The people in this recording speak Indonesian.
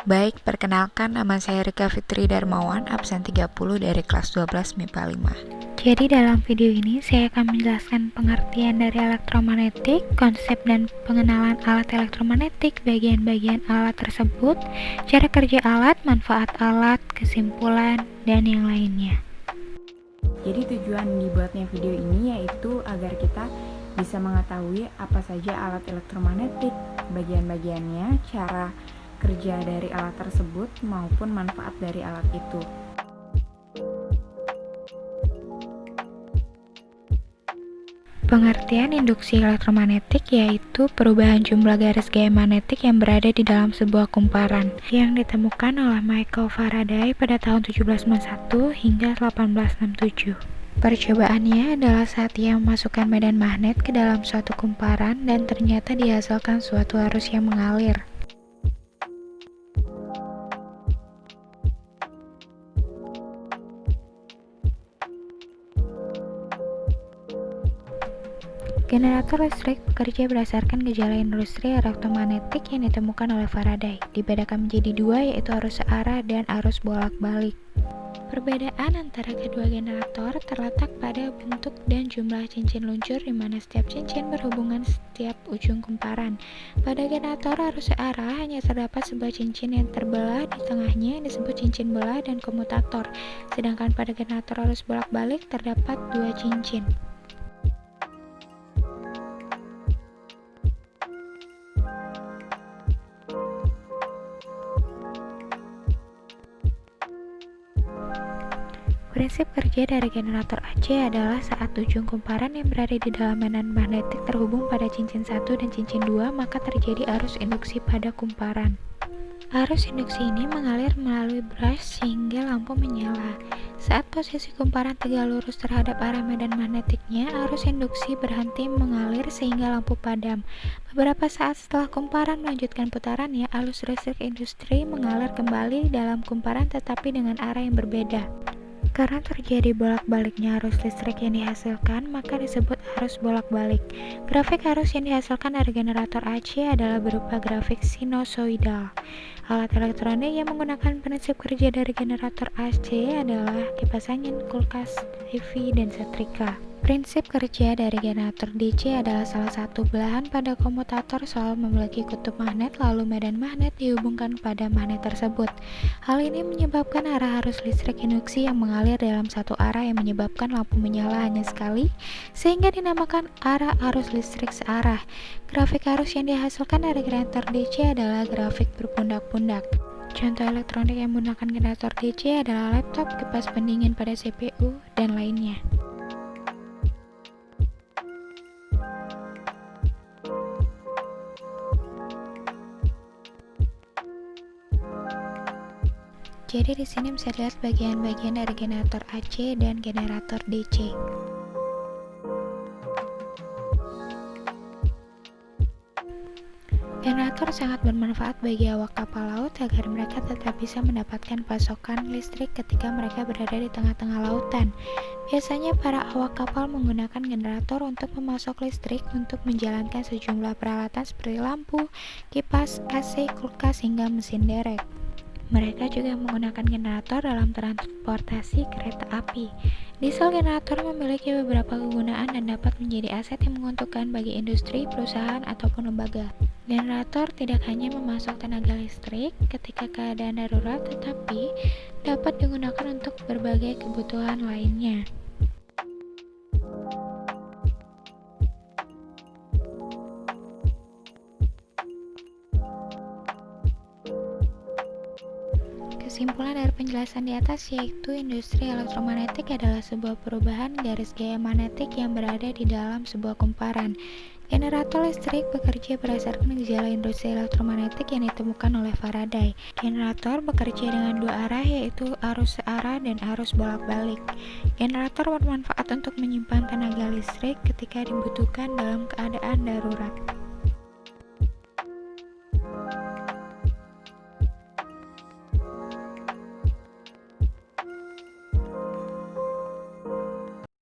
Baik, perkenalkan nama saya Rika Fitri Darmawan, absen 30 dari kelas 12 MIPA 5. Jadi dalam video ini saya akan menjelaskan pengertian dari elektromagnetik, konsep dan pengenalan alat elektromagnetik, bagian-bagian alat tersebut, cara kerja alat, manfaat alat, kesimpulan, dan yang lainnya. Jadi tujuan dibuatnya video ini yaitu agar kita bisa mengetahui apa saja alat elektromagnetik, bagian-bagiannya, cara kerja dari alat tersebut maupun manfaat dari alat itu. Pengertian induksi elektromagnetik yaitu perubahan jumlah garis gaya magnetik yang berada di dalam sebuah kumparan yang ditemukan oleh Michael Faraday pada tahun 1791 hingga 1867. Percobaannya adalah saat ia memasukkan medan magnet ke dalam suatu kumparan dan ternyata dihasilkan suatu arus yang mengalir. Generator listrik bekerja berdasarkan gejala industri elektromagnetik yang ditemukan oleh Faraday. Dibedakan menjadi dua, yaitu arus searah dan arus bolak-balik. Perbedaan antara kedua generator terletak pada bentuk dan jumlah cincin luncur di mana setiap cincin berhubungan setiap ujung kumparan. Pada generator arus searah hanya terdapat sebuah cincin yang terbelah di tengahnya yang disebut cincin belah dan komutator. Sedangkan pada generator arus bolak-balik terdapat dua cincin. Prinsip kerja dari generator AC adalah saat ujung kumparan yang berada di dalam medan magnetik terhubung pada cincin 1 dan cincin 2, maka terjadi arus induksi pada kumparan. Arus induksi ini mengalir melalui brush sehingga lampu menyala. Saat posisi kumparan tegak lurus terhadap arah medan magnetiknya, arus induksi berhenti mengalir sehingga lampu padam. Beberapa saat setelah kumparan melanjutkan putarannya, arus listrik industri mengalir kembali dalam kumparan tetapi dengan arah yang berbeda. Karena terjadi bolak-baliknya arus listrik yang dihasilkan, maka disebut arus bolak-balik. Grafik arus yang dihasilkan dari generator AC adalah berupa grafik sinusoidal. Alat elektronik yang menggunakan prinsip kerja dari generator AC adalah kipas angin, kulkas, TV, dan setrika. Prinsip kerja dari generator DC adalah salah satu belahan pada komutator selalu memiliki kutub magnet, lalu medan magnet dihubungkan pada magnet tersebut. Hal ini menyebabkan arah arus listrik induksi yang mengalir dalam satu arah yang menyebabkan lampu menyala hanya sekali, sehingga dinamakan arah arus listrik searah. Grafik arus yang dihasilkan dari generator DC adalah grafik berpundak-pundak. Contoh elektronik yang menggunakan generator DC adalah laptop, kipas pendingin pada CPU, dan lainnya. Jadi di sini bisa dilihat bagian-bagian dari generator AC dan generator DC. Generator sangat bermanfaat bagi awak kapal laut agar mereka tetap bisa mendapatkan pasokan listrik ketika mereka berada di tengah-tengah lautan. Biasanya para awak kapal menggunakan generator untuk memasok listrik untuk menjalankan sejumlah peralatan seperti lampu, kipas, AC, kulkas, hingga mesin derek. Mereka juga menggunakan generator dalam transportasi kereta api. Diesel generator memiliki beberapa kegunaan dan dapat menjadi aset yang menguntungkan bagi industri, perusahaan, ataupun lembaga. Generator tidak hanya memasok tenaga listrik ketika keadaan darurat, tetapi dapat digunakan untuk berbagai kebutuhan lainnya. Kesimpulan dari penjelasan di atas yaitu industri elektromagnetik adalah sebuah perubahan garis gaya magnetik yang berada di dalam sebuah kumparan. Generator listrik bekerja berdasarkan gejala industri elektromagnetik yang ditemukan oleh Faraday. Generator bekerja dengan dua arah yaitu arus searah dan arus bolak-balik. Generator bermanfaat untuk menyimpan tenaga listrik ketika dibutuhkan dalam keadaan darurat.